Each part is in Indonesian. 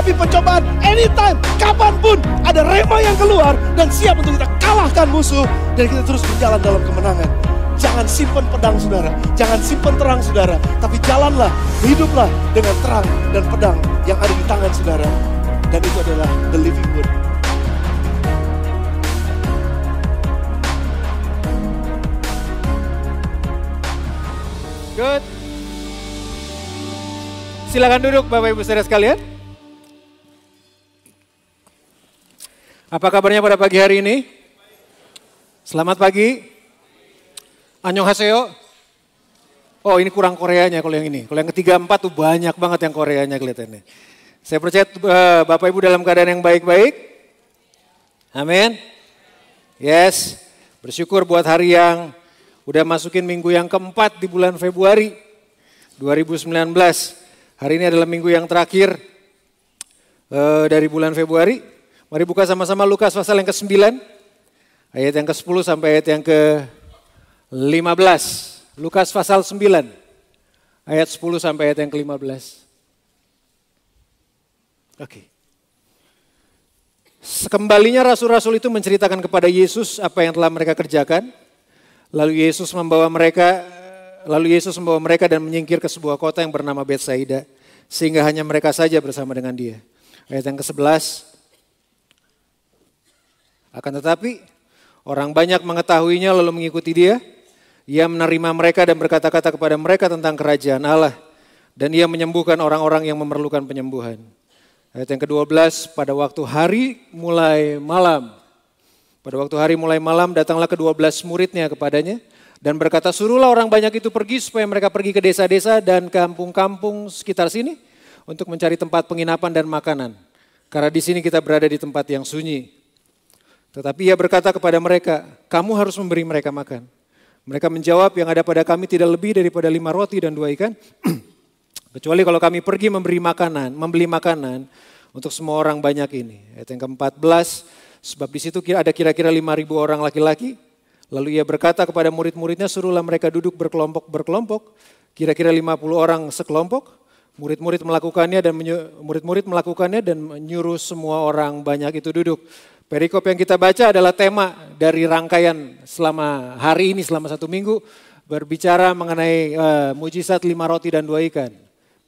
menghadapi pencobaan anytime, kapanpun ada rema yang keluar dan siap untuk kita kalahkan musuh dan kita terus berjalan dalam kemenangan. Jangan simpan pedang saudara, jangan simpan terang saudara, tapi jalanlah, hiduplah dengan terang dan pedang yang ada di tangan saudara. Dan itu adalah the living word. Good. Silakan duduk Bapak Ibu Saudara sekalian. Apa kabarnya pada pagi hari ini? Selamat pagi. Annyeonghaseyo. Oh ini kurang Koreanya kalau yang ini. Kalau yang ketiga empat tuh banyak banget yang Koreanya kelihatannya. Saya percaya Bapak Ibu dalam keadaan yang baik-baik. Amin. Yes. Bersyukur buat hari yang udah masukin minggu yang keempat di bulan Februari 2019. Hari ini adalah minggu yang terakhir dari bulan Februari. Mari buka sama-sama Lukas pasal yang ke-9. Ayat yang ke-10 sampai ayat yang ke-15. Lukas pasal 9. Ayat 10 sampai ayat yang ke-15. Oke. Sekembalinya rasul-rasul itu menceritakan kepada Yesus apa yang telah mereka kerjakan. Lalu Yesus membawa mereka dan menyingkir ke sebuah kota yang bernama Betsaida. Sehingga hanya mereka saja bersama dengan dia. Ayat yang ke-11. Akan tetapi orang banyak mengetahuinya lalu mengikuti dia. Ia menerima mereka dan berkata-kata kepada mereka tentang kerajaan Allah. Dan ia menyembuhkan orang-orang yang memerlukan penyembuhan. Ayat yang ke-12. Pada waktu hari mulai malam datanglah ke-12 muridnya kepadanya dan berkata, suruhlah orang banyak itu pergi supaya mereka pergi ke desa-desa dan kampung-kampung sekitar sini untuk mencari tempat penginapan dan makanan. Karena di sini kita berada di tempat yang sunyi. Tetapi ia berkata kepada mereka, kamu harus memberi mereka makan. Mereka menjawab, yang ada pada kami tidak lebih daripada 5 roti dan 2 ikan. Kecuali kalau kami pergi membeli makanan untuk semua orang banyak ini. Ayat yang ke-14. Sebab di situ ada kira-kira 5.000 orang laki-laki. Lalu ia berkata kepada murid-muridnya, suruhlah mereka duduk berkelompok. Kira-kira 50 orang sekelompok. Murid-murid melakukannya dan menyuruh semua orang banyak itu duduk. Perikop yang kita baca adalah tema dari rangkaian selama hari ini, selama 1 minggu. Berbicara mengenai mujizat 5 roti dan 2 ikan.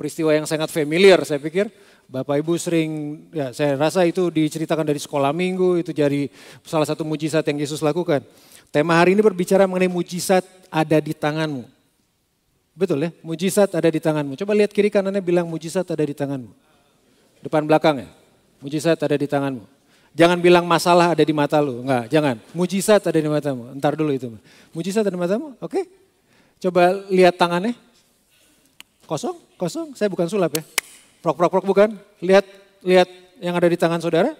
Peristiwa yang sangat familiar saya pikir. Bapak Ibu sering, ya saya rasa itu diceritakan dari sekolah minggu, itu jadi salah satu mujizat yang Yesus lakukan. Tema hari ini berbicara mengenai mujizat ada di tanganmu. Betul ya, mujizat ada di tanganmu. Coba lihat kiri kanannya bilang mujizat ada di tanganmu. Depan belakangnya, mujizat ada di tanganmu. Jangan bilang masalah ada di mata lu, enggak, jangan. Mujizat ada di matamu, entar dulu itu. Mujizat ada di matamu, oke. Coba lihat tangannya, kosong, saya bukan sulap ya. Prok bukan, lihat yang ada di tangan saudara.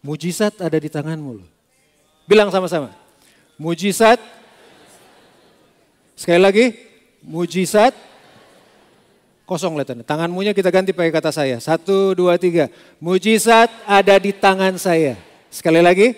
Mujizat ada di tanganmu loh. Bilang sama-sama, mujizat. Sekali lagi, mujizat. Kosong lihatannya, tanganmunya kita ganti pakai kata saya. 1, 2, 3, mujizat ada di tangan saya. Sekali lagi,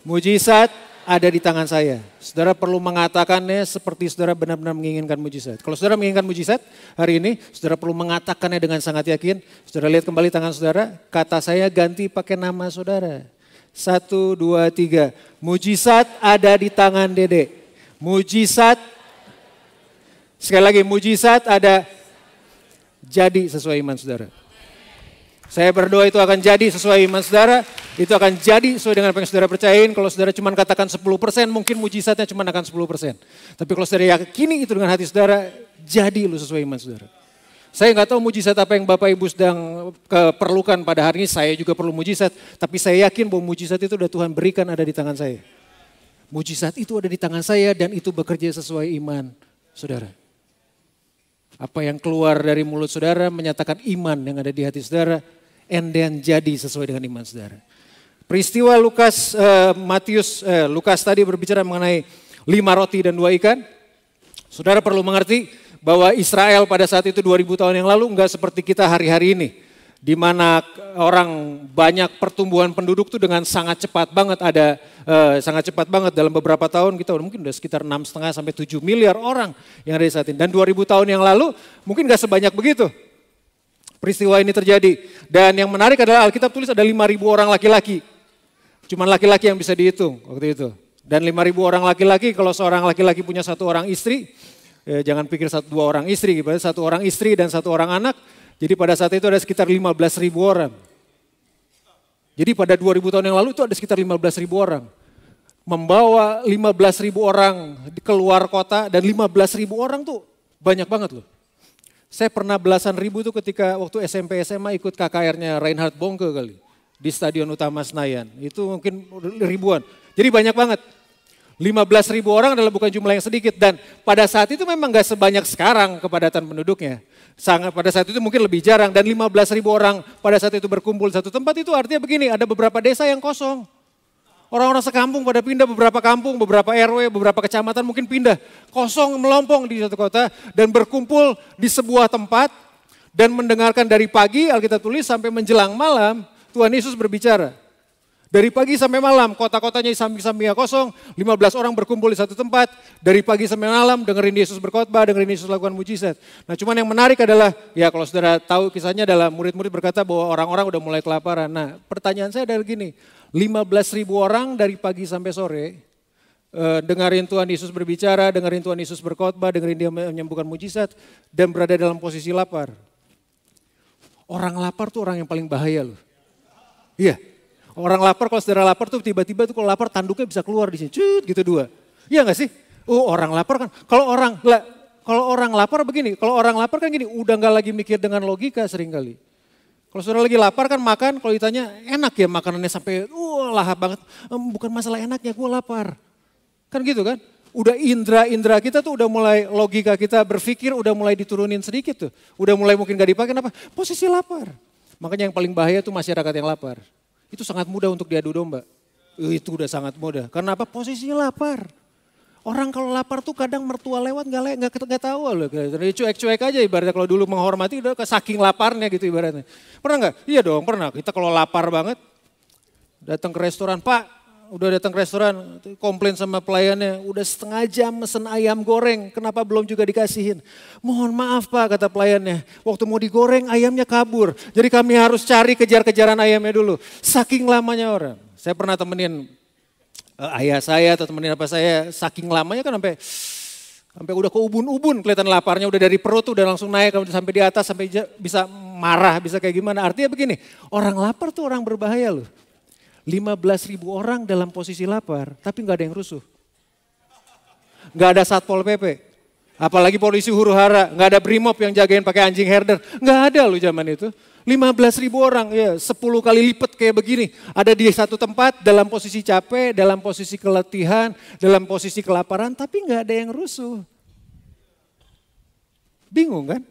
mujizat ada di tangan saya. Saudara perlu mengatakannya seperti saudara benar-benar menginginkan mujizat. Kalau saudara menginginkan mujizat hari ini, saudara perlu mengatakannya dengan sangat yakin. Saudara lihat kembali tangan saudara, kata saya ganti pakai nama saudara. 1, 2, 3, mujizat ada di tangan Dede. Mujizat, sekali lagi mujizat ada, jadi sesuai iman saudara. Saya berdoa itu akan jadi sesuai iman saudara. Itu akan jadi sesuai dengan apa yang saudara percayain. Kalau saudara cuma katakan 10%, mungkin mujizatnya cuma akan 10%. Tapi kalau saudara yakini itu dengan hati saudara, jadi lu sesuai iman saudara. Saya nggak tahu mujizat apa yang Bapak Ibu sedang perlukan pada hari ini. Saya juga perlu mujizat. Tapi saya yakin bahwa mujizat itu udah Tuhan berikan ada di tangan saya. Mujizat itu ada di tangan saya dan itu bekerja sesuai iman saudara. Apa yang keluar dari mulut saudara menyatakan iman yang ada di hati saudara. And then jadi sesuai dengan iman saudara. Peristiwa Lukas tadi berbicara mengenai 5 roti dan 2 ikan. Saudara perlu mengerti bahwa Israel pada saat itu 2000 tahun yang lalu enggak seperti kita hari-hari ini. Di mana orang banyak pertumbuhan penduduk tuh dengan sangat cepat banget sangat cepat banget dalam beberapa tahun kita mungkin udah sekitar 6,5 sampai 7 miliar orang yang ada di saat ini. Dan 2000 tahun yang lalu mungkin enggak sebanyak begitu. peristiwa ini terjadi. Dan yang menarik adalah Alkitab tulis ada 5.000 orang laki-laki. Cuman laki-laki yang bisa dihitung waktu itu. Dan 5.000 orang laki-laki, kalau seorang laki-laki punya 1 orang istri, jangan pikir 2 orang istri, 1 orang istri dan 1 orang anak. Jadi pada saat itu ada sekitar 15.000 orang. Jadi pada 2000 tahun yang lalu itu ada sekitar 15.000 orang. Membawa 15.000 orang keluar kota dan 15.000 orang tuh banyak banget loh. Saya pernah belasan ribu tuh ketika waktu SMP SMA ikut KKR-nya Reinhard Bonke kali. Di Stadion Utama Senayan. Itu mungkin ribuan. Jadi banyak banget. 15.000 orang adalah bukan jumlah yang sedikit. Dan pada saat itu memang gak sebanyak sekarang kepadatan penduduknya. Pada saat itu mungkin lebih jarang. Dan 15.000 orang pada saat itu berkumpul satu tempat itu artinya begini. Ada beberapa desa yang kosong. Orang-orang sekampung pada pindah, beberapa kampung, beberapa RW, beberapa kecamatan mungkin pindah. Kosong melompong di satu kota dan berkumpul di sebuah tempat. Dan mendengarkan dari pagi Alkitab tulis sampai menjelang malam Tuhan Yesus berbicara. Dari pagi sampai malam, kota-kotanya samping-sampingnya kosong, 15 orang berkumpul di satu tempat, dari pagi sampai malam dengerin Yesus berkhotbah, dengerin Yesus lakukan mujizat. Nah cuman yang menarik adalah, ya kalau saudara tahu kisahnya adalah murid-murid berkata bahwa orang-orang udah mulai kelaparan. Nah pertanyaan saya adalah gini, 15.000 orang dari pagi sampai sore, dengerin Tuhan Yesus berbicara, dengerin Tuhan Yesus berkhotbah, dengerin dia menyembuhkan mujizat, dan berada dalam posisi lapar. Orang lapar tuh orang yang paling bahaya loh. Iya. Orang lapar, kalau saudara lapar tuh tiba-tiba tuh kalau lapar tanduknya bisa keluar di sini, cut gitu 2. Iya gak sih? Orang lapar kan, kalau orang lapar begini, kalau orang lapar kan gini, udah gak lagi mikir dengan logika seringkali. Kalau saudara lagi lapar kan makan, kalau ditanya enak ya makanannya sampai lahap banget. Bukan masalah enaknya, gue lapar. Kan gitu kan? Udah indera kita tuh udah mulai logika kita berpikir udah mulai diturunin sedikit tuh. Udah mulai mungkin gak dipakai apa? Posisi lapar. Makanya yang paling bahaya tuh masyarakat yang lapar. Itu sangat mudah untuk diadu domba. Itu udah sangat mudah. Karena apa? Posisinya lapar. Orang kalau lapar tuh kadang mertua lewat nggak tahu loh. Cuek-cuek aja ibaratnya kalau dulu menghormati udah saking laparnya gitu ibaratnya. Pernah nggak? Iya dong pernah. Kita kalau lapar banget datang ke restoran, Pak udah datang ke restoran komplain sama pelayannya udah setengah jam mesen ayam goreng kenapa belum juga dikasihin. Mohon maaf Pak kata pelayannya waktu mau digoreng ayamnya kabur. Jadi kami harus cari kejar-kejaran ayamnya dulu. Saking lamanya orang. Saya pernah temenin ayah saya atau temenin apa saya saking lamanya kan sampai udah ke ubun-ubun kelihatan laparnya udah dari perut udah langsung naik sampai di atas sampai bisa marah bisa kayak gimana. Artinya begini orang lapar tuh orang berbahaya loh. 15.000 orang dalam posisi lapar, tapi nggak ada yang rusuh. Nggak ada Satpol PP, apalagi polisi huru-hara, nggak ada Brimob yang jagain pakai anjing herder. Nggak ada loh zaman itu. 15.000 orang, ya 10 kali lipat kayak begini. Ada di satu tempat dalam posisi capek, dalam posisi keletihan, dalam posisi kelaparan, tapi nggak ada yang rusuh. Bingung kan?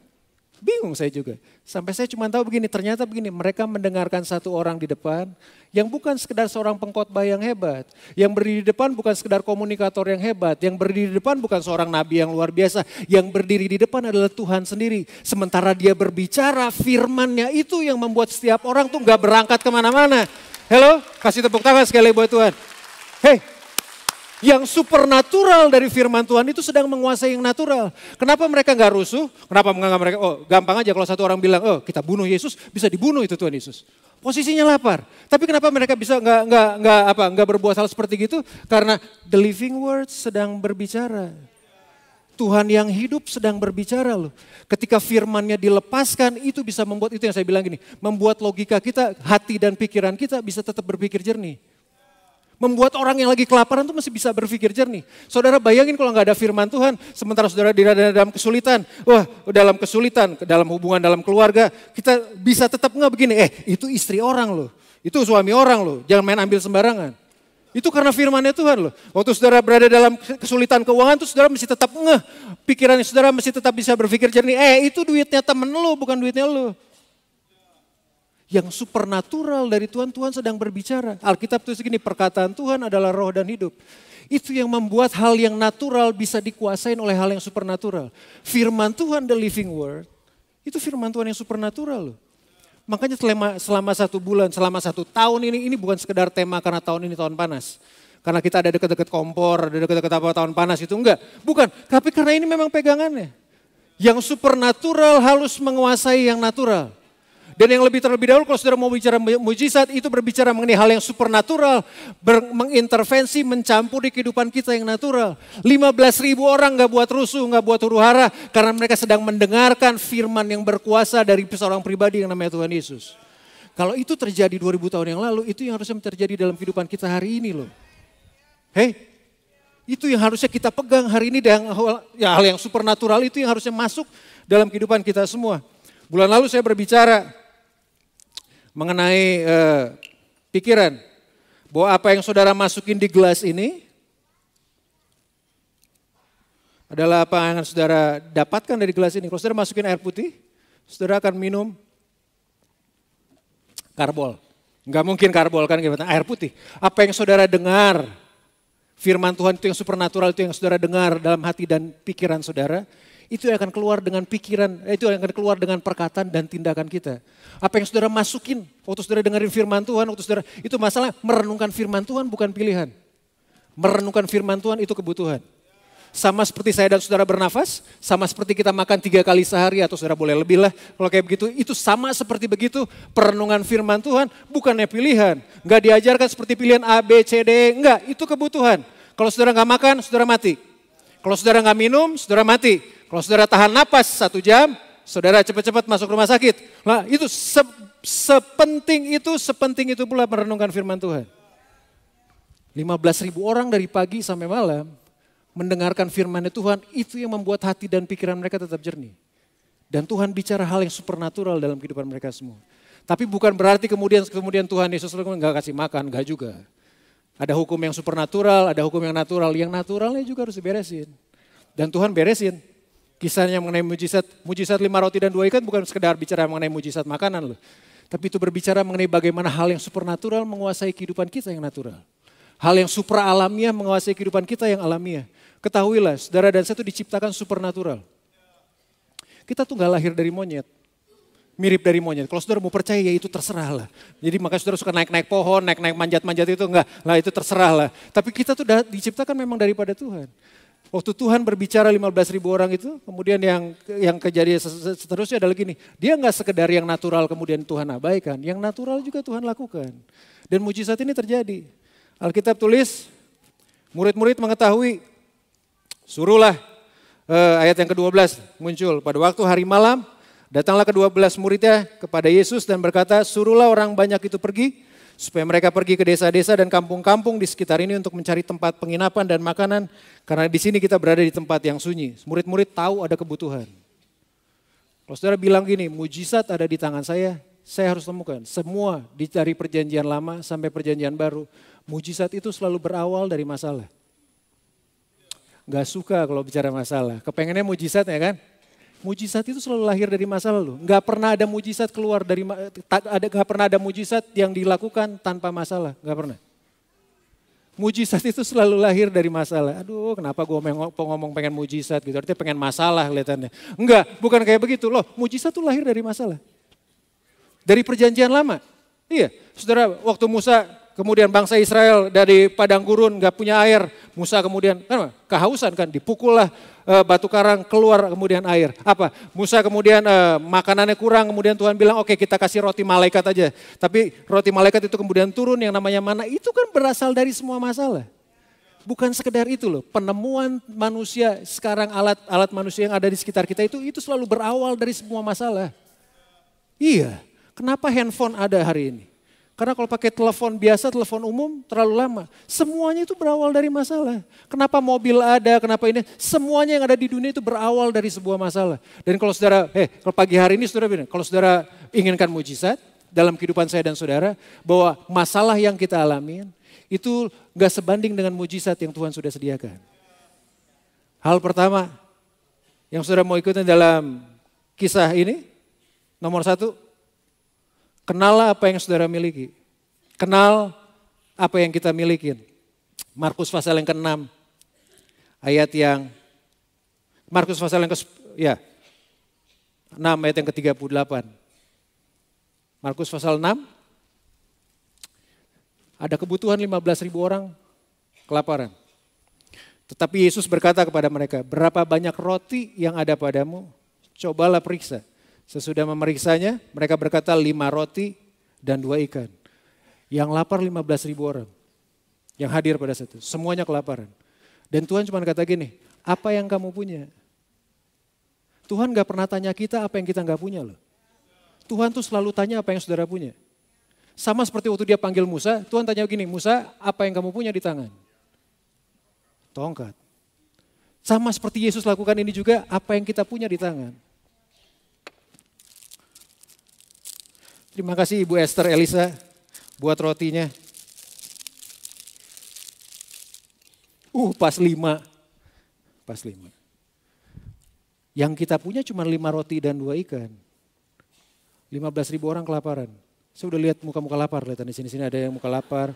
Bingung saya juga. Sampai saya cuma tahu begini, ternyata begini, mereka mendengarkan satu orang di depan yang bukan sekedar seorang pengkhotbah yang hebat. Yang berdiri di depan bukan sekedar komunikator yang hebat. Yang berdiri di depan bukan seorang nabi yang luar biasa. Yang berdiri di depan adalah Tuhan sendiri. Sementara dia berbicara, firman-Nya itu yang membuat setiap orang tuh gak berangkat kemana-mana. Halo, kasih tepuk tangan sekali buat Tuhan. Hei. Yang supernatural dari firman Tuhan itu sedang menguasai yang natural. Kenapa mereka gak rusuh? Kenapa menganggap mereka, gampang aja kalau satu orang bilang, kita bunuh Yesus, bisa dibunuh itu Tuhan Yesus. Posisinya lapar. Tapi kenapa mereka bisa nggak berbuat hal seperti itu? Karena the living word sedang berbicara. Tuhan yang hidup sedang berbicara loh. Ketika firman-Nya dilepaskan itu bisa membuat, itu yang saya bilang gini, membuat logika kita, hati dan pikiran kita bisa tetap berpikir jernih. Membuat orang yang lagi kelaparan tuh masih bisa berpikir jernih. Saudara bayangin kalau nggak ada firman Tuhan, sementara saudara dalam kesulitan. Dalam kesulitan, dalam hubungan, dalam keluarga, kita bisa tetap nggak begini, itu istri orang loh, itu suami orang loh, jangan main ambil sembarangan. Itu karena firman-Nya Tuhan loh. Waktu saudara berada dalam kesulitan keuangan tuh saudara mesti tetap pikirannya saudara mesti tetap bisa berpikir jernih. Itu duitnya temen lu, bukan duitnya lu. Yang supernatural dari Tuhan, Tuhan sedang berbicara. Alkitab tulis segini, perkataan Tuhan adalah roh dan hidup. Itu yang membuat hal yang natural bisa dikuasain oleh hal yang supernatural. Firman Tuhan, the living word, itu firman Tuhan yang supernatural loh. Makanya selama 1 bulan, selama 1 tahun ini bukan sekedar tema karena tahun ini tahun panas. Karena kita ada dekat-dekat kompor, ada dekat-dekat tahun panas itu enggak. Bukan, tapi karena ini memang pegangannya. Yang supernatural harus menguasai yang natural. Dan yang terlebih dahulu kalau saudara mau bicara mujizat itu berbicara mengenai hal yang supernatural. Mengintervensi, mencampuri kehidupan kita yang natural. 15.000 orang gak buat rusuh, gak buat huru hara. Karena mereka sedang mendengarkan firman yang berkuasa dari seorang pribadi yang namanya Tuhan Yesus. Kalau itu terjadi 2000 tahun yang lalu, itu yang harusnya terjadi dalam kehidupan kita hari ini loh. Hei. Itu yang harusnya kita pegang hari ini dan hal yang supernatural itu yang harusnya masuk dalam kehidupan kita semua. Bulan lalu saya berbicara mengenai pikiran bahwa apa yang saudara masukin di gelas ini adalah apa yang akan saudara dapatkan dari gelas ini. Kalau saudara masukin air putih, saudara akan minum karbol. Enggak mungkin karbol kan, air putih. Apa yang saudara dengar, firman Tuhan itu yang supernatural itu yang saudara dengar dalam hati dan pikiran saudara, itu yang akan keluar dengan pikiran, itu yang akan keluar dengan perkataan dan tindakan kita. Apa yang saudara masukin, waktu saudara dengerin firman Tuhan, waktu saudara, itu masalah merenungkan firman Tuhan bukan pilihan. Merenungkan firman Tuhan itu kebutuhan. Sama seperti saya dan saudara bernafas, sama seperti kita makan 3 kali sehari atau saudara boleh lebih lah. Kalau kayak begitu, itu sama seperti begitu perenungan firman Tuhan bukannya pilihan. Enggak diajarkan seperti pilihan A, B, C, D, enggak. Itu kebutuhan. Kalau saudara enggak makan, saudara mati. Kalau saudara enggak minum, saudara mati. Kalau saudara tahan napas 1 jam, saudara cepat-cepat masuk rumah sakit. Nah itu sepenting itu pula merenungkan firman Tuhan. 15.000 orang dari pagi sampai malam mendengarkan firman Tuhan, itu yang membuat hati dan pikiran mereka tetap jernih. Dan Tuhan bicara hal yang supernatural dalam kehidupan mereka semua. Tapi bukan berarti kemudian Tuhan Yesus enggak kasih makan, enggak juga. Ada hukum yang supernatural, ada hukum yang natural. Yang naturalnya juga harus diberesin. Dan Tuhan beresin. Kisahnya mengenai mujizat 5 roti dan 2 ikan bukan sekedar bicara mengenai mujizat makanan loh. Tapi itu berbicara mengenai bagaimana hal yang supernatural menguasai kehidupan kita yang natural. Hal yang supra alamiah menguasai kehidupan kita yang alamiah. Ketahuilah, saudara dan saya itu diciptakan supernatural. Kita tuh gak lahir dari monyet. Mirip dari monyet. Kalau saudara mau percaya ya itu terserah lah. Jadi makanya saudara suka naik-naik pohon, naik-naik manjat-manjat itu enggak. Lah itu terserah lah. Tapi kita tuh diciptakan memang daripada Tuhan. Waktu Tuhan berbicara 15.000 orang itu, kemudian yang kejadian seterusnya adalah gini. Dia enggak sekedar yang natural kemudian Tuhan abaikan. Yang natural juga Tuhan lakukan. Dan mujizat ini terjadi. Alkitab tulis, murid-murid mengetahui. Suruhlah, ayat yang ke-12 muncul. Pada waktu hari malam, datanglah ke-12 muridnya kepada Yesus dan berkata, suruhlah orang banyak itu pergi, supaya mereka pergi ke desa-desa dan kampung-kampung di sekitar ini untuk mencari tempat penginapan dan makanan. Karena di sini kita berada di tempat yang sunyi. Murid-murid tahu ada kebutuhan. Kalau saudara bilang gini, mujizat ada di tangan saya harus temukan. Semua dari perjanjian lama sampai perjanjian baru, mujizat itu selalu berawal dari masalah. Gak suka kalau bicara masalah. Kepengennya mujizat ya kan? Mujizat itu selalu lahir dari masalah loh. Gak pernah ada mujizat keluar dari, gak pernah ada mujizat yang dilakukan tanpa masalah. Gak pernah. Mujizat itu selalu lahir dari masalah. Aduh kenapa gue ngomong pengen mujizat gitu. Artinya pengen masalah kelihatannya. Enggak, bukan kayak begitu loh. Mujizat itu lahir dari masalah. Dari perjanjian lama. Iya, saudara waktu Musa kemudian bangsa Israel dari padang gurun gak punya air. Musa kemudian kan, kehausan kan, dipukullah batu karang keluar kemudian air. Apa? Musa kemudian makanannya kurang, kemudian Tuhan bilang oke kita kasih roti malaikat aja. Tapi roti malaikat itu kemudian turun yang namanya mana, itu kan berasal dari semua masalah. Bukan sekedar itu loh, penemuan manusia sekarang alat manusia yang ada di sekitar kita itu selalu berawal dari semua masalah. Iya, kenapa handphone ada hari ini? Karena kalau pakai telepon biasa, telepon umum terlalu lama. Semuanya itu berawal dari masalah. Kenapa mobil ada, kenapa ini. Semuanya yang ada di dunia itu berawal dari sebuah masalah. Dan kalau saudara, kalau pagi hari ini saudara bilang, kalau saudara inginkan mujizat dalam kehidupan saya dan saudara, bahwa masalah yang kita alamin itu gak sebanding dengan mujizat yang Tuhan sudah sediakan. Hal pertama yang saudara mau ikutin dalam kisah ini, nomor 1, kenallah apa yang saudara miliki. Kenal apa yang kita miliki. Markus pasal yang ke-6. Ayat yang Markus pasal yang 6 ayat yang ke-38. Markus pasal 6. Ada kebutuhan 15.000 orang kelaparan. Tetapi Yesus berkata kepada mereka, berapa banyak roti yang ada padamu? Cobalah periksa. Sesudah memeriksanya, mereka berkata 5 roti dan 2 ikan. Yang lapar 15.000 orang. Yang hadir pada saat itu. Semuanya kelaparan. Dan Tuhan cuma kata gini, apa yang kamu punya? Tuhan gak pernah tanya kita apa yang kita gak punya loh. Tuhan tuh selalu tanya apa yang saudara punya. Sama seperti waktu dia panggil Musa, Tuhan tanya gini, Musa apa yang kamu punya di tangan? Tongkat. Sama seperti Yesus lakukan ini juga, apa yang kita punya di tangan? Terima kasih Ibu Esther Elisa buat rotinya. Pas 5. Pas 5. Yang kita punya cuma 5 roti dan 2 ikan. 15.000 orang kelaparan. Saya udah lihat muka-muka lapar, lihat di sini ada yang muka lapar.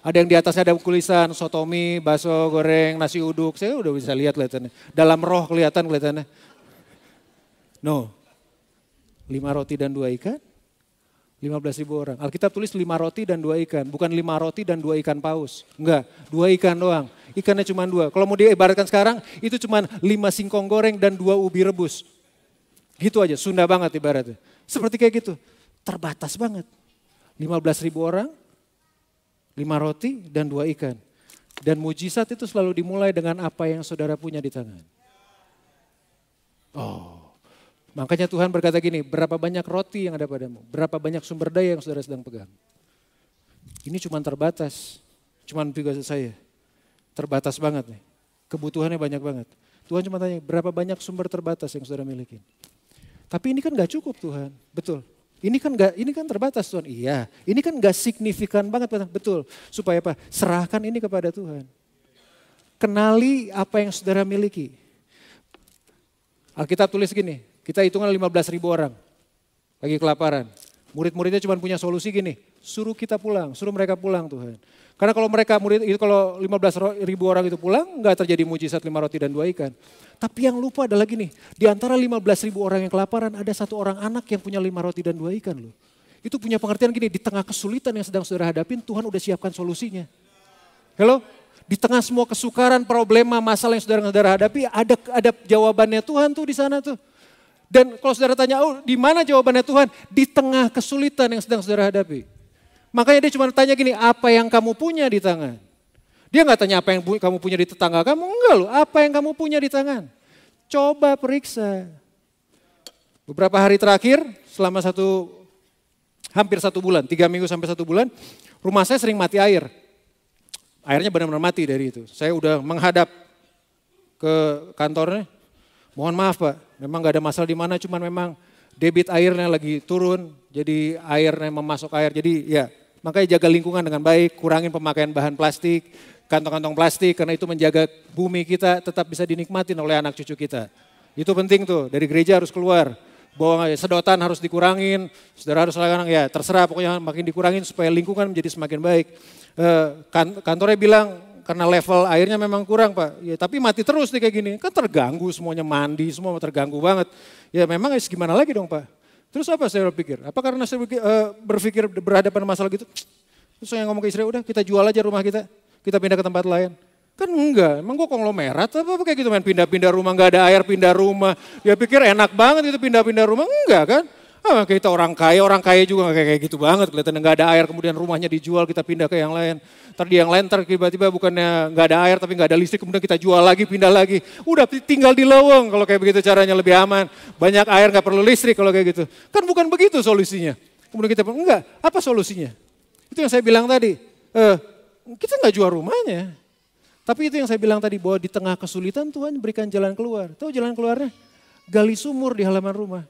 Ada yang di atasnya ada tulisan sotomi, bakso goreng, nasi uduk. Saya udah bisa lihat kelihatannya. Dalam roh kelihatannya. No. 5 roti dan 2 ikan. 15.000 orang. Alkitab tulis 5 roti dan 2 ikan. Bukan 5 roti dan 2 ikan paus. Enggak, 2 ikan doang. Ikannya cuma 2. Kalau mau diibaratkan sekarang, itu cuma 5 singkong goreng dan 2 ubi rebus. Gitu aja, Sunda banget ibaratnya. Seperti kayak gitu. Terbatas banget. 15.000 orang, 5 roti dan 2 ikan. Dan mujizat itu selalu dimulai dengan apa yang saudara punya di tangan. Makanya Tuhan berkata gini, berapa banyak roti yang ada padamu? Berapa banyak sumber daya yang saudara sedang pegang? Ini cuma terbatas, cuma tugas saya. Terbatas banget nih, kebutuhannya banyak banget. Tuhan cuma tanya, berapa banyak sumber terbatas yang saudara miliki? Tapi ini kan gak cukup Tuhan, betul. Ini kan terbatas Tuhan, iya. Ini kan gak signifikan banget, betul. Supaya apa? Serahkan ini kepada Tuhan. Kenali apa yang saudara miliki. Alkitab tulis gini, kita hitungan 15.000 orang lagi kelaparan. Murid-muridnya cuma punya solusi gini, suruh kita pulang, suruh mereka pulang Tuhan. Karena kalau kalau 15.000 orang itu pulang, nggak terjadi mujizat 5 roti dan 2 ikan. Tapi yang lupa adalah gini, di antara 15.000 orang yang kelaparan ada 1 orang anak yang punya 5 roti dan 2 ikan loh. Itu punya pengertian gini, di tengah kesulitan yang sedang saudara hadapin, Tuhan udah siapkan solusinya. Hello? Di tengah semua kesukaran, problema, masalah yang saudara hadapi, ada jawabannya Tuhan tuh di sana tuh. Dan kalau saudara tanya, di mana jawabannya Tuhan? Di tengah kesulitan yang sedang saudara hadapi. Makanya dia cuma tanya gini, apa yang kamu punya di tangan? Dia nggak tanya apa yang kamu punya di tetangga kamu, enggak loh. Apa yang kamu punya di tangan? Coba periksa. Beberapa hari terakhir, selama hampir 1 bulan, 3 minggu sampai 1 bulan, rumah saya sering mati air. Airnya benar-benar mati dari itu. Saya udah menghadap ke kantornya, mohon maaf Pak, memang gak ada masalah di mana, cuman memang debit airnya lagi turun, jadi airnya memasuk air. Jadi ya makanya jaga lingkungan dengan baik, kurangin pemakaian bahan plastik, kantong-kantong plastik, karena itu menjaga bumi kita tetap bisa dinikmatin oleh anak cucu kita. Itu penting tuh, dari gereja harus keluar. Sedotan harus dikurangin, saudara harus lakukan, ya terserah pokoknya makin dikurangin supaya lingkungan menjadi semakin baik. Kantornya bilang karena level airnya memang kurang Pak, ya tapi mati terus nih kayak gini, kan terganggu semuanya, mandi semua terganggu banget. Ya memang gimana lagi dong Pak. Terus apa saya berpikir, apa karena saya berpikir berhadapan masalah gitu, terus saya ngomong ke istri, udah kita jual aja rumah kita pindah ke tempat lain. Kan enggak, emang gue konglomerat apa kayak gitu main pindah-pindah rumah, gak ada air pindah rumah. Dia pikir enak banget itu pindah-pindah rumah, enggak kan. Kita orang kaya juga gak kayak gitu banget. Kelihatan gak ada air kemudian rumahnya dijual kita pindah ke yang lain. Di yang lain tiba-tiba bukannya gak ada air tapi gak ada listrik kemudian kita jual lagi, pindah lagi. Udah tinggal di lowong kalau kayak begitu caranya lebih aman. Banyak air gak perlu listrik kalau kayak gitu. Kan bukan begitu solusinya. Kemudian kita enggak, apa solusinya? Itu yang saya bilang tadi, kita gak jual rumahnya. Tapi itu yang saya bilang tadi, bahwa di tengah kesulitan Tuhan berikan jalan keluar. Tahu jalan keluarnya? Gali sumur di halaman rumah.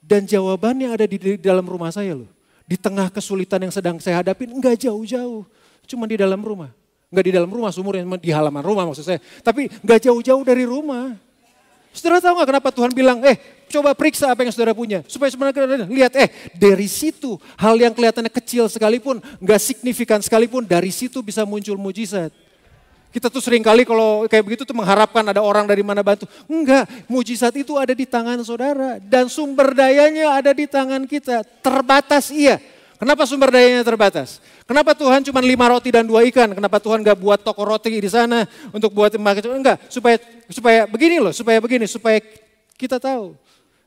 Dan jawabannya ada di dalam rumah saya loh. Di tengah kesulitan yang sedang saya hadapin, enggak jauh-jauh. Cuma di dalam rumah. Enggak di dalam rumah, sumurnya di halaman rumah maksud saya. Tapi enggak jauh-jauh dari rumah. Saudara tahu gak kenapa Tuhan bilang, coba periksa apa yang saudara punya. Supaya sebenarnya lihat, dari situ hal yang kelihatannya kecil sekalipun, enggak signifikan sekalipun, dari situ bisa muncul mujizat. Kita tuh sering kali kalau kayak begitu tuh mengharapkan ada orang dari mana bantu. Enggak, mujizat itu ada di tangan saudara. Dan sumber dayanya ada di tangan kita. Terbatas iya. Kenapa sumber dayanya terbatas? Kenapa Tuhan cuma 5 roti dan 2 ikan? Kenapa Tuhan gak buat toko roti di sana untuk buat makan? Enggak, supaya begini loh, supaya Kita tahu.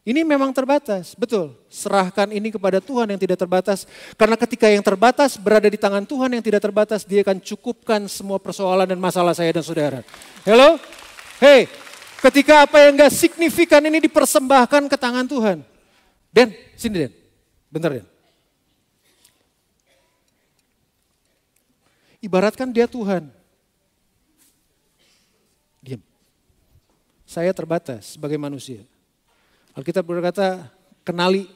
Ini memang terbatas, betul. Serahkan ini kepada Tuhan yang tidak terbatas. Karena ketika yang terbatas berada di tangan Tuhan yang tidak terbatas, dia akan cukupkan semua persoalan dan masalah saya dan saudara. Hello? Hey, ketika apa yang gak signifikan ini dipersembahkan ke tangan Tuhan. Den, sini Den. Bentar Den. Ibaratkan dia Tuhan. Diam. Saya terbatas sebagai manusia. Alkitab berkata, kenali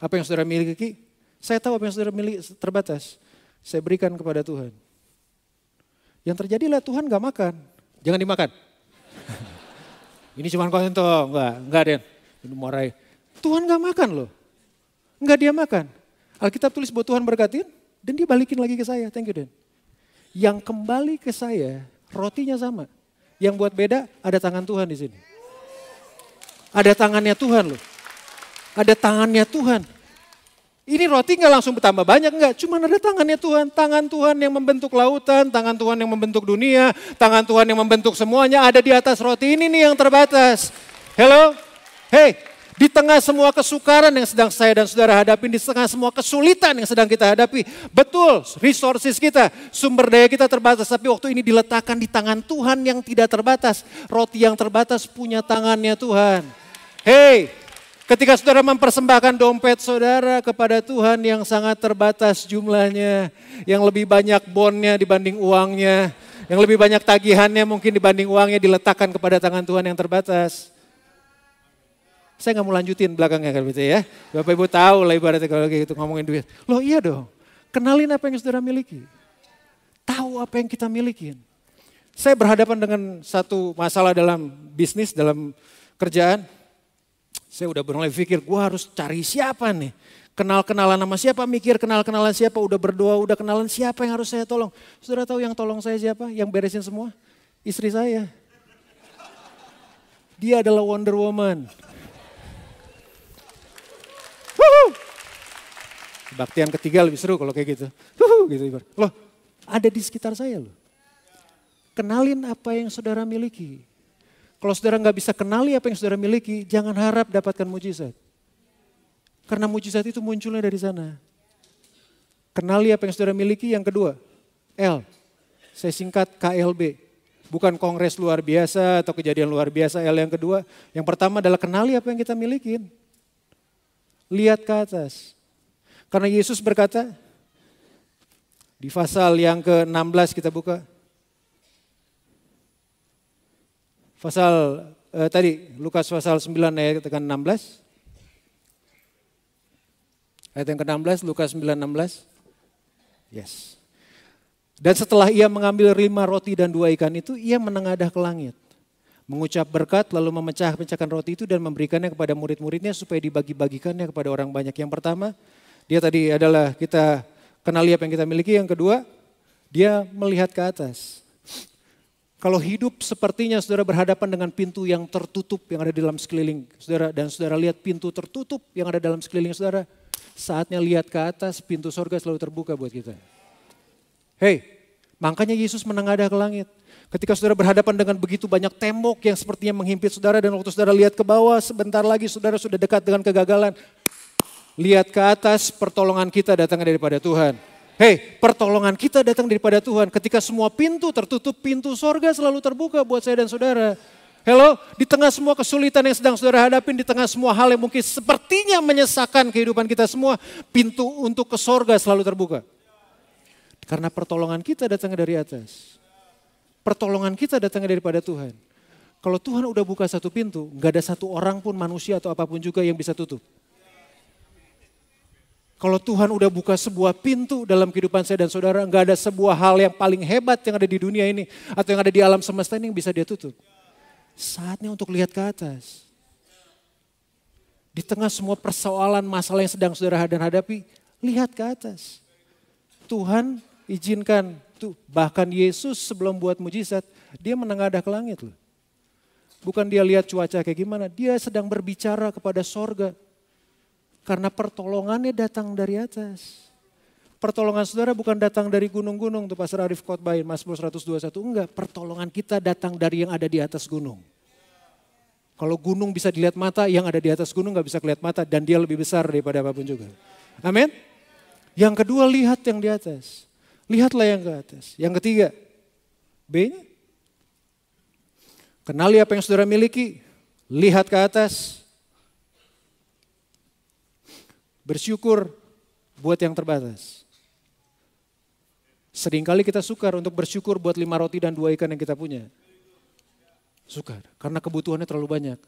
apa yang saudara miliki. Saya tahu apa yang saudara miliki terbatas. Saya berikan kepada Tuhan. Yang terjadilah Tuhan gak makan. Jangan dimakan. Ini cuma konten toh, enggak Den. Ini muarai. Tuhan gak makan loh. Enggak dia makan. Alkitab tulis bahwa Tuhan berkatin dan dia balikin lagi ke saya. Thank you Den. Yang kembali ke saya, rotinya sama. Yang buat beda ada tangan Tuhan di sini. Ada tangannya Tuhan loh. Ada tangannya Tuhan. Ini roti gak langsung bertambah banyak, enggak. Cuma ada tangannya Tuhan. Tangan Tuhan yang membentuk lautan, tangan Tuhan yang membentuk dunia, tangan Tuhan yang membentuk semuanya ada di atas roti ini nih yang terbatas. Hello? Hey, di tengah semua kesukaran yang sedang saya dan saudara hadapi, di tengah semua kesulitan yang sedang kita hadapi. Betul, resources kita, sumber daya kita terbatas. Tapi waktu ini diletakkan di tangan Tuhan yang tidak terbatas. Roti yang terbatas punya tangannya Tuhan. Hey, ketika saudara mempersembahkan dompet saudara kepada Tuhan yang sangat terbatas jumlahnya, yang lebih banyak bonnya dibanding uangnya, yang lebih banyak tagihannya mungkin dibanding uangnya diletakkan kepada tangan Tuhan yang terbatas. Saya nggak mau lanjutin belakangnya kalau gitu ya. Bapak Ibu tahu lah ibaratnya kalau kayak gitu ngomongin duit. Loh iya dong, kenalin apa yang saudara miliki. Tahu apa yang kita miliki. Saya berhadapan dengan satu masalah dalam bisnis, dalam kerjaan. Saya udah mulai pikir, gue harus cari siapa nih. Kenal-kenalan sama siapa, mikir kenal-kenalan siapa, udah berdoa, udah kenalan siapa yang harus saya tolong. Saudara tahu yang tolong saya siapa? Yang beresin semua? Istri saya. Dia adalah Wonder Woman. Kebaktian ketiga lebih seru kalau kayak gitu. Gitu. Loh, ada di sekitar saya loh. Kenalin apa yang saudara miliki. Kalau saudara nggak bisa kenali apa yang saudara miliki, jangan harap dapatkan mujizat. Karena mujizat itu munculnya dari sana. Kenali apa yang saudara miliki. Yang kedua, L. Saya singkat KLB. Bukan kongres luar biasa atau kejadian luar biasa. L yang kedua. Yang pertama adalah kenali apa yang kita milikin. Lihat ke atas. Karena Yesus berkata, di pasal yang ke-16 kita buka. Pasal tadi Lukas pasal 9 ayat ke-16. Ayat yang ke-16 Lukas 9:16. Yes. Dan setelah ia mengambil 5 roti dan 2 ikan itu, ia menengadah ke langit. Mengucap berkat lalu memecah-pecahkan roti itu dan memberikannya kepada murid-muridnya supaya dibagi-bagikannya kepada orang banyak. Yang pertama, dia tadi adalah kita kenali apa yang kita miliki. Yang kedua, dia melihat ke atas. Kalau hidup sepertinya saudara berhadapan dengan pintu yang tertutup yang ada di dalam sekeliling saudara. Dan saudara lihat pintu tertutup yang ada dalam sekeliling saudara. Saatnya lihat ke atas, pintu sorga selalu terbuka buat kita. Hey, makanya Yesus menengadah ke langit. Ketika saudara berhadapan dengan begitu banyak tembok yang sepertinya menghimpit saudara. Dan waktu saudara lihat ke bawah, sebentar lagi saudara sudah dekat dengan kegagalan. Lihat ke atas, pertolongan kita datang daripada Tuhan. Hei, pertolongan kita datang daripada Tuhan. Ketika semua pintu tertutup, pintu sorga selalu terbuka buat saya dan saudara. Hello, di tengah semua kesulitan yang sedang saudara hadapin, di tengah semua hal yang mungkin sepertinya menyesakan kehidupan kita semua, pintu untuk ke sorga selalu terbuka. Karena pertolongan kita datang dari atas. Pertolongan kita datang daripada Tuhan. Kalau Tuhan udah buka satu pintu, gak ada satu orang pun manusia atau apapun juga yang bisa tutup. Kalau Tuhan udah buka sebuah pintu dalam kehidupan saya dan saudara, nggak ada sebuah hal yang paling hebat yang ada di dunia ini atau yang ada di alam semesta ini yang bisa dia tutup. Saatnya untuk lihat ke atas. Di tengah semua persoalan, masalah yang sedang saudara hadapi, lihat ke atas. Tuhan izinkan, bahkan Yesus sebelum buat mujizat, dia menengadah ke langit loh. Bukan dia lihat cuaca kayak gimana, dia sedang berbicara kepada sorga. Karena pertolongannya datang dari atas. Pertolongan saudara bukan datang dari gunung-gunung tuh Pastor Arif khotbahin Mazmur 121. Enggak, pertolongan kita datang dari yang ada di atas gunung. Kalau gunung bisa dilihat mata, yang ada di atas gunung gak bisa kelihatan mata. Dan dia lebih besar daripada apapun juga. Amin. Yang kedua, lihat yang di atas. Lihatlah yang ke atas. Yang ketiga, B-nya. Kenali apa yang saudara miliki. Lihat ke atas. Bersyukur buat yang terbatas. Seringkali kita sukar untuk bersyukur buat 5 roti dan 2 ikan yang kita punya. Sukar, karena kebutuhannya terlalu banyak.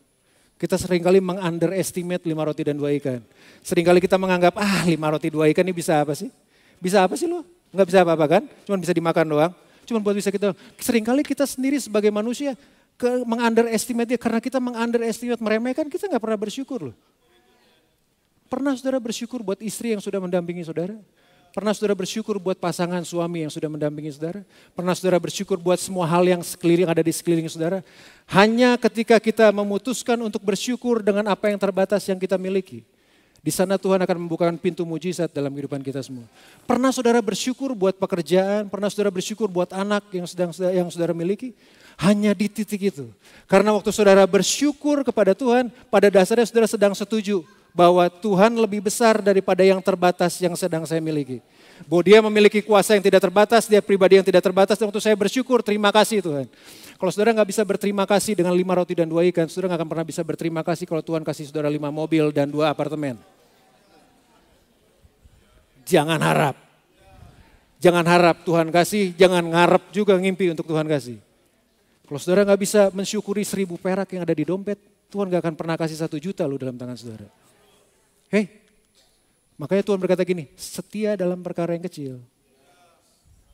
Kita seringkali meng-underestimate 5 roti dan 2 ikan. Seringkali kita menganggap, 5 roti 2 ikan ini bisa apa sih? Bisa apa sih lo? Enggak bisa apa-apa kan? Cuma bisa dimakan doang. Cuma buat bisa kita. Seringkali kita sendiri sebagai manusia meng-underestimate dia. Karena kita meng-underestimate, meremehkan, kita gak pernah bersyukur loh. Pernah saudara bersyukur buat istri yang sudah mendampingi saudara? Pernah saudara bersyukur buat pasangan suami yang sudah mendampingi saudara? Pernah saudara bersyukur buat semua hal yang ada di sekeliling saudara? Hanya ketika kita memutuskan untuk bersyukur dengan apa yang terbatas yang kita miliki. Di sana Tuhan akan membukakan pintu mujizat dalam kehidupan kita semua. Pernah saudara bersyukur buat pekerjaan? Pernah saudara bersyukur buat anak yang saudara miliki? Hanya di titik itu. Karena waktu saudara bersyukur kepada Tuhan, pada dasarnya saudara sedang setuju bahwa Tuhan lebih besar daripada yang terbatas yang sedang saya miliki. Bahwa dia memiliki kuasa yang tidak terbatas, dia pribadi yang tidak terbatas. Dan waktu saya bersyukur, terima kasih Tuhan. Kalau saudara gak bisa berterima kasih dengan 5 roti dan 2 ikan, saudara gak akan pernah bisa berterima kasih kalau Tuhan kasih saudara 5 mobil dan 2 apartemen. Jangan harap. Jangan harap Tuhan kasih, jangan ngarep juga ngimpi untuk Tuhan kasih. Kalau saudara gak bisa mensyukuri 1000 perak yang ada di dompet, Tuhan gak akan pernah kasih 1 juta loh dalam tangan saudara. Makanya Tuhan berkata gini, setia dalam perkara yang kecil.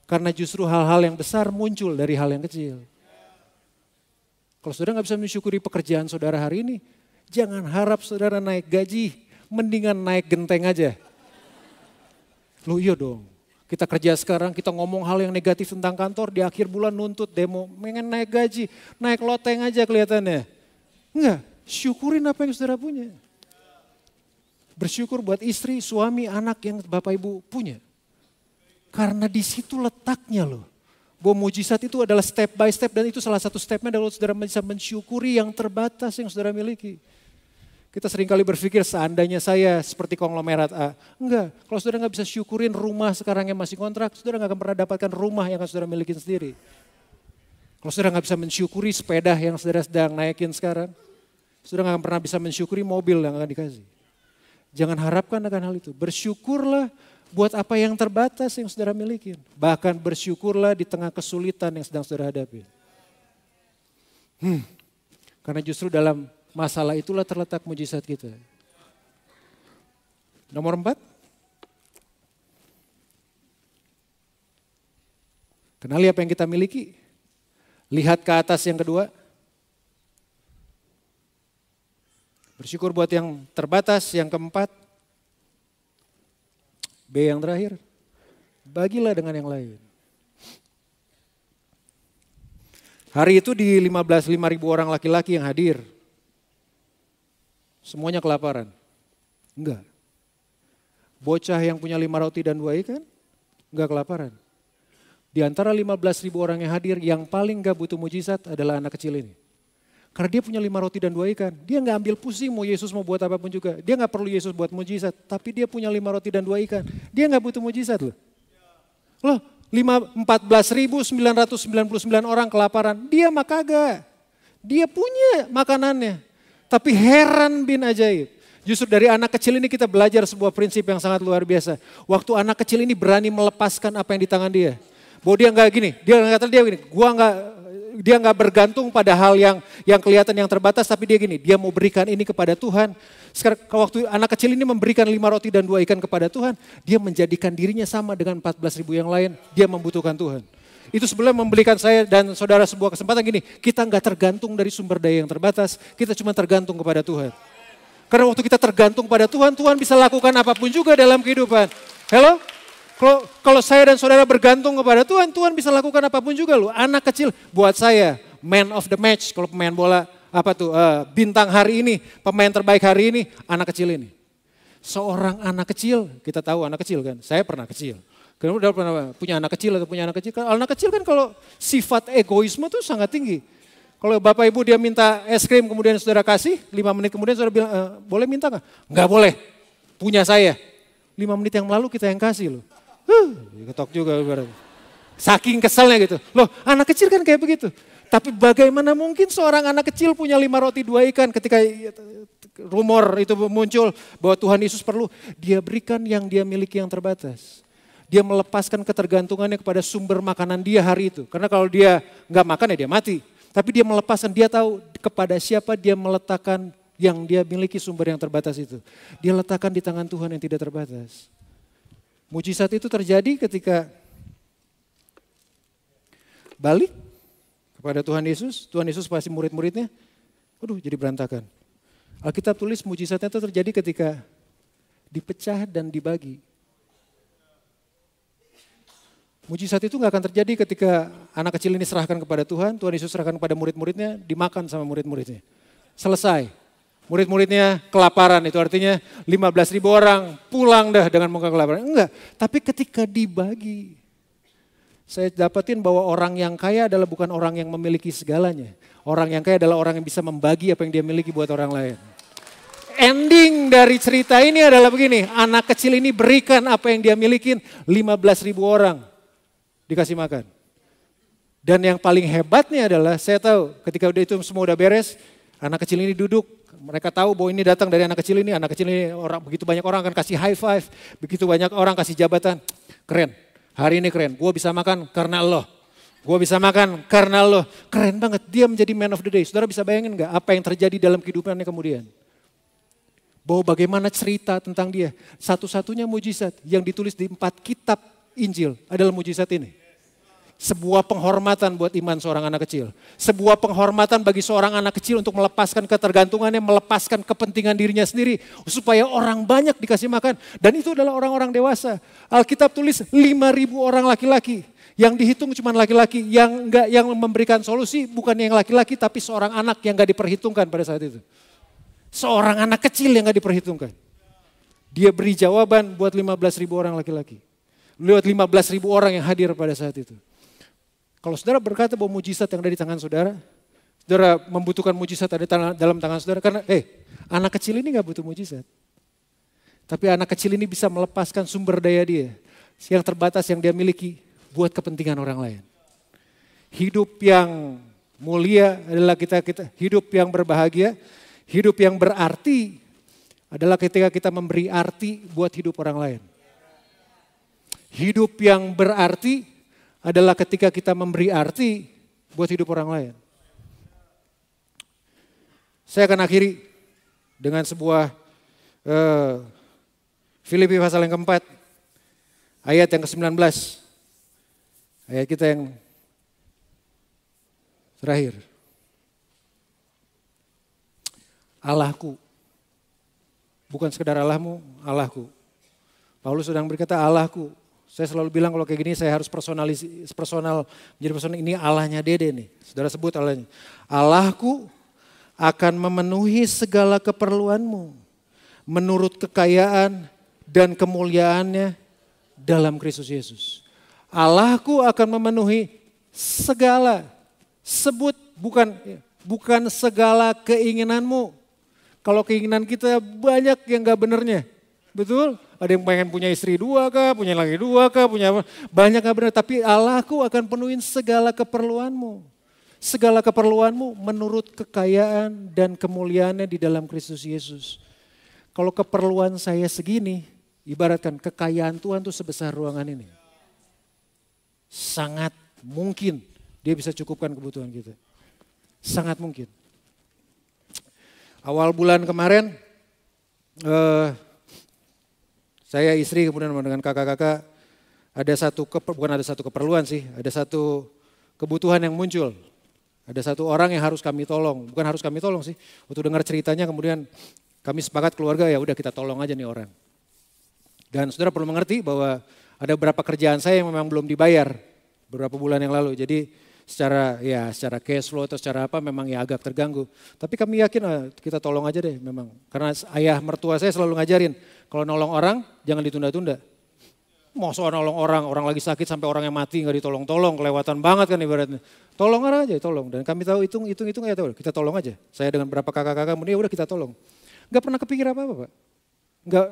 Karena justru hal-hal yang besar muncul dari hal yang kecil. Kalau saudara gak bisa mensyukuri pekerjaan saudara hari ini, jangan harap saudara naik gaji, mendingan naik genteng aja. Loh iya dong, kita kerja sekarang, kita ngomong hal yang negatif tentang kantor, di akhir bulan nuntut demo, pengen naik gaji, naik loteng aja kelihatannya. Enggak, syukurin apa yang saudara punya. Bersyukur buat istri, suami, anak yang Bapak Ibu punya. Karena di situ letaknya loh. Bahwa mujizat itu adalah step by step dan itu salah satu stepnya adalah saudara bisa mensyukuri yang terbatas yang saudara miliki. Kita seringkali berpikir seandainya saya seperti konglomerat A. Enggak, kalau saudara gak bisa syukurin rumah sekarang yang masih kontrak, saudara gak akan pernah dapatkan rumah yang akan saudara miliki sendiri. Kalau saudara gak bisa mensyukuri sepeda yang saudara sedang naikin sekarang, saudara gak akan pernah bisa mensyukuri mobil yang akan dikasih. Jangan harapkan akan hal itu. Bersyukurlah buat apa yang terbatas yang saudara miliki. Bahkan bersyukurlah di tengah kesulitan yang sedang saudara hadapi. Karena justru dalam masalah itulah terletak mujizat kita. Nomor 4. Kenali apa yang kita miliki. Lihat ke atas yang kedua. Bersyukur buat yang terbatas, yang keempat. B yang terakhir, bagilah dengan yang lain. Hari itu di 5.000 orang laki-laki yang hadir. Semuanya kelaparan? Enggak. Bocah yang punya 5 roti dan 2 ikan? Enggak kelaparan. Di antara 15.000 orang yang hadir, yang paling enggak butuh mujizat adalah anak kecil ini. Karena dia punya 5 roti dan 2 ikan. Dia gak ambil pusing mau Yesus mau buat apapun juga. Dia gak perlu Yesus buat mujizat. Tapi dia punya 5 roti dan 2 ikan. Dia gak butuh mujizat loh. 14.999 orang kelaparan. Dia mah kagak. Dia punya makanannya. Tapi heran bin ajaib. Justru dari anak kecil ini kita belajar sebuah prinsip yang sangat luar biasa. Waktu anak kecil ini berani melepaskan apa yang di tangan dia. Bahwa dia gak gini. Dia gini. Dia nggak bergantung pada hal yang kelihatan yang terbatas, tapi dia gini, dia mau berikan ini kepada Tuhan. Sekarang waktu anak kecil ini memberikan 5 roti dan 2 ikan kepada Tuhan, dia menjadikan dirinya sama dengan 14.000 yang lain, dia membutuhkan Tuhan. Itu sebenarnya memberikan saya dan saudara sebuah kesempatan gini, kita nggak tergantung dari sumber daya yang terbatas, kita cuma tergantung kepada Tuhan. Karena waktu kita tergantung pada Tuhan, Tuhan bisa lakukan apapun juga dalam kehidupan. Hello? Kalau saya dan saudara bergantung kepada Tuhan, Tuhan bisa lakukan apapun juga loh. Anak kecil buat saya, man of the match, kalau pemain bola, bintang hari ini, pemain terbaik hari ini, anak kecil ini. Seorang anak kecil, kita tahu anak kecil kan, saya pernah kecil. Kamu udah pernah punya anak kecil atau punya anak kecil? Anak kecil kan kalau sifat egoisme tuh sangat tinggi. Kalau Bapak Ibu dia minta es krim kemudian saudara kasih, 5 menit kemudian saudara bilang, boleh minta nggak? Nggak boleh, punya saya. 5 menit yang lalu kita yang kasih loh. Ketok juga berarti. Saking keselnya gitu. Loh anak kecil kan kayak begitu. Tapi bagaimana mungkin seorang anak kecil punya 5 roti 2 ikan ketika rumor itu muncul bahwa Tuhan Yesus perlu. Dia berikan yang dia miliki yang terbatas. Dia melepaskan ketergantungannya kepada sumber makanan dia hari itu. Karena kalau dia nggak makan ya dia mati. Tapi dia melepaskan, dia tahu kepada siapa dia meletakkan yang dia miliki sumber yang terbatas itu. Dia letakkan di tangan Tuhan yang tidak terbatas. Mujizat itu terjadi ketika balik kepada Tuhan Yesus pasti murid-muridnya, jadi berantakan. Alkitab tulis mujizatnya itu terjadi ketika dipecah dan dibagi. Mujizat itu gak akan terjadi ketika anak kecil ini serahkan kepada Tuhan Yesus serahkan kepada murid-muridnya, dimakan sama murid-muridnya. Selesai. Murid-muridnya kelaparan, itu artinya 15.000 orang pulang dah dengan muka kelaparan. Enggak, tapi ketika dibagi. Saya dapatin bahwa orang yang kaya adalah bukan orang yang memiliki segalanya. Orang yang kaya adalah orang yang bisa membagi apa yang dia miliki buat orang lain. Ending dari cerita ini adalah begini, anak kecil ini berikan apa yang dia milikin, 15.000 orang dikasih makan. Dan yang paling hebatnya adalah saya tahu ketika itu semua udah beres, anak kecil ini duduk, mereka tahu bahwa ini datang dari anak kecil ini begitu banyak orang akan kasih high five, begitu banyak orang kasih jabatan, keren. Hari ini keren, gue bisa makan karena Allah. Gue bisa makan karena Allah. Keren banget, dia menjadi man of the day. Saudara bisa bayangin gak apa yang terjadi dalam kehidupannya kemudian? Bahwa bagaimana cerita tentang dia. Satu-satunya mujizat yang ditulis di 4 kitab Injil adalah mujizat ini. Sebuah penghormatan buat iman seorang anak kecil. Sebuah penghormatan bagi seorang anak kecil untuk melepaskan ketergantungannya, melepaskan kepentingan dirinya sendiri. Supaya orang banyak dikasih makan. Dan itu adalah orang-orang dewasa. Alkitab tulis 5.000 orang laki-laki. Yang dihitung cuma laki-laki. Yang memberikan solusi bukan yang laki-laki tapi seorang anak yang gak diperhitungkan pada saat itu. Seorang anak kecil yang gak diperhitungkan. Dia beri jawaban buat 15.000 orang laki-laki. Lewat 15.000 orang yang hadir pada saat itu. Kalau saudara berkata bahwa mujizat yang ada di tangan saudara membutuhkan mujizat ada dalam tangan saudara. Karena anak kecil ini gak butuh mujizat. Tapi anak kecil ini bisa melepaskan sumber daya dia. Yang terbatas yang dia miliki buat kepentingan orang lain. Hidup yang mulia adalah kita hidup yang berbahagia. Hidup yang berarti adalah ketika kita memberi arti buat hidup orang lain. Hidup yang berarti adalah ketika kita memberi arti buat hidup orang lain. Saya akan akhiri dengan sebuah Filipi pasal yang keempat, ayat yang ke-19. Ayat kita yang terakhir. Allahku, bukan sekedar Allahmu, Allahku. Paulus sedang berkata Allahku. Saya selalu bilang kalau kayak gini saya harus personal, menjadi personal, ini Allahnya Dede nih. Saudara sebut Allahnya. Allahku akan memenuhi segala keperluanmu menurut kekayaan dan kemuliaannya dalam Kristus Yesus. Allahku akan memenuhi segala, sebut bukan segala keinginanmu. Kalau keinginan kita banyak yang gak benernya. Betul? Ada yang pengen punya istri 2 kah, punya lagi 2 kah, punya apa? Banyak gak benar. Tapi Allahku akan penuhin segala keperluanmu. Segala keperluanmu menurut kekayaan dan kemuliaannya di dalam Kristus Yesus. Kalau keperluan saya segini, ibaratkan kekayaan Tuhan tuh sebesar ruangan ini. Sangat mungkin dia bisa cukupkan kebutuhan kita. Sangat mungkin. Awal bulan kemarin, saya istri kemudian dengan kakak-kakak ada satu keperluan sih, ada satu kebutuhan yang muncul. Ada satu orang yang harus kami tolong, bukan harus kami tolong sih. Waktu dengar ceritanya kemudian kami sepakat keluarga ya udah kita tolong aja nih orang. Dan saudara perlu mengerti bahwa ada beberapa kerjaan saya yang memang belum dibayar beberapa bulan yang lalu. Jadi secara cash flow atau secara apa memang ya agak terganggu. Tapi kami yakin kita tolong aja deh memang. Karena ayah mertua saya selalu ngajarin kalau nolong orang jangan ditunda-tunda. Mau soal nolong orang lagi sakit sampai orang yang mati nggak ditolong-tolong, kelewatan banget kan ibaratnya. Tolong aja, tolong. Dan kami tahu hitung ya tahu, kita tolong aja. Saya dengan berapa kakak-kakak, kemudian udah kita tolong. Nggak pernah kepikir apa-apa Pak. Nggak,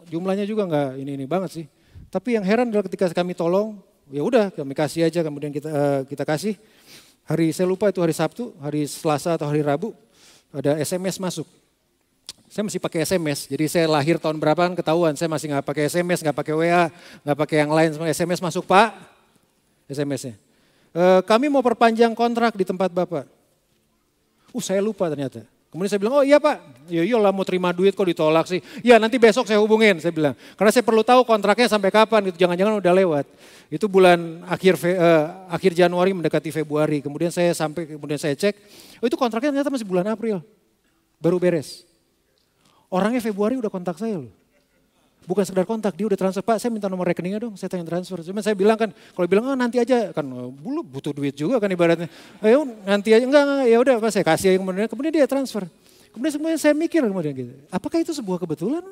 jumlahnya juga nggak ini banget sih. Tapi yang heran adalah ketika kami tolong, ya udah kami kasih aja, kemudian kita kasih. Saya lupa itu hari Sabtu, hari Selasa atau hari Rabu, ada SMS masuk. Saya masih pakai SMS, jadi saya lahir tahun berapaan ketahuan, saya masih nggak pakai SMS, nggak pakai WA, nggak pakai yang lain, SMS masuk Pak, SMS-nya. Kami mau perpanjang kontrak di tempat Bapak. Saya lupa ternyata. Kemudian saya bilang, oh iya Pak, iyalah mau terima duit kok ditolak sih. Ya nanti besok saya hubungin, saya bilang. Karena saya perlu tahu kontraknya sampai kapan, itu jangan-jangan udah lewat. Itu bulan akhir Januari mendekati Februari. Kemudian saya cek, itu kontraknya ternyata masih bulan April. Baru beres. Orangnya Februari udah kontak saya loh. Bukan sekedar kontak, dia udah transfer, Pak saya minta nomor rekeningnya dong, saya tanya transfer. Cuma saya bilang kan, kalau bilang nanti aja, kan butuh duit juga kan ibaratnya. Ayo nanti aja, enggak ya udah Pak saya kasih kemudian dia transfer. Kemudian saya mikir kemudian gitu, apakah itu sebuah kebetulan?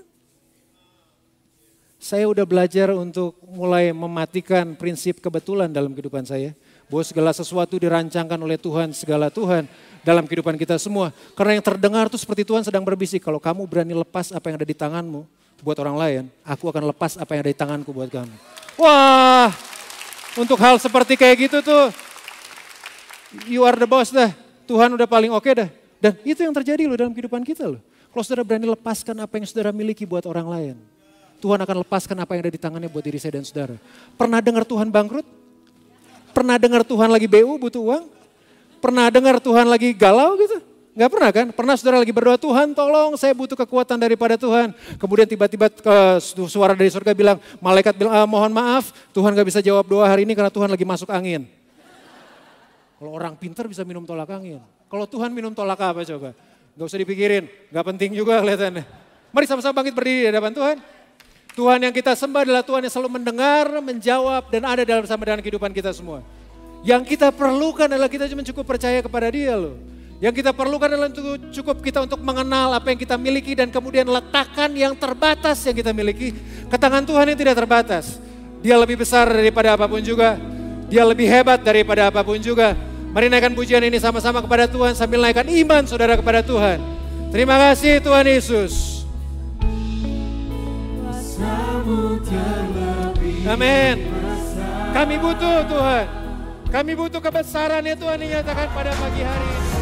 Saya udah belajar untuk mulai mematikan prinsip kebetulan dalam kehidupan saya. Bahwa segala sesuatu dirancangkan oleh Tuhan, segala Tuhan dalam kehidupan kita semua. Karena yang terdengar tuh seperti Tuhan sedang berbisik, kalau kamu berani lepas apa yang ada di tanganmu, buat orang lain, aku akan lepas apa yang ada di tanganku buat kamu. Wah, untuk hal seperti kayak gitu tuh, you are the boss dah. Tuhan udah paling oke dah. Dan itu yang terjadi loh dalam kehidupan kita loh. Kalau saudara berani lepaskan apa yang saudara miliki buat orang lain, Tuhan akan lepaskan apa yang ada di tangannya buat diri saya dan saudara. Pernah dengar Tuhan bangkrut? Pernah dengar Tuhan lagi BU butuh uang? Pernah dengar Tuhan lagi galau gitu? Gak pernah kan? Pernah saudara lagi berdoa, Tuhan tolong saya butuh kekuatan daripada Tuhan. Kemudian tiba-tiba suara dari surga bilang, malaikat bilang mohon maaf Tuhan gak bisa jawab doa hari ini karena Tuhan lagi masuk angin. Kalau orang pintar bisa minum tolak angin. Kalau Tuhan minum tolak apa coba? Gak usah dipikirin, gak penting juga kelihatannya. Mari sama-sama bangkit berdiri di hadapan Tuhan. Tuhan yang kita sembah adalah Tuhan yang selalu mendengar, menjawab dan ada dalam sama dengan kehidupan kita semua. Yang kita perlukan adalah kita cuma cukup percaya kepada Dia loh. Yang kita perlukan adalah cukup kita untuk mengenal apa yang kita miliki dan kemudian letakkan yang terbatas yang kita miliki ke tangan Tuhan yang tidak terbatas. Dia lebih besar daripada apapun juga. Dia lebih hebat daripada apapun juga. Mari naikkan pujian ini sama-sama kepada Tuhan sambil naikkan iman saudara kepada Tuhan. Terima kasih Tuhan Yesus. Amin. Kami butuh Tuhan. Kami butuh kebesaran-Nya Tuhan dinyatakan pada pagi hari ini.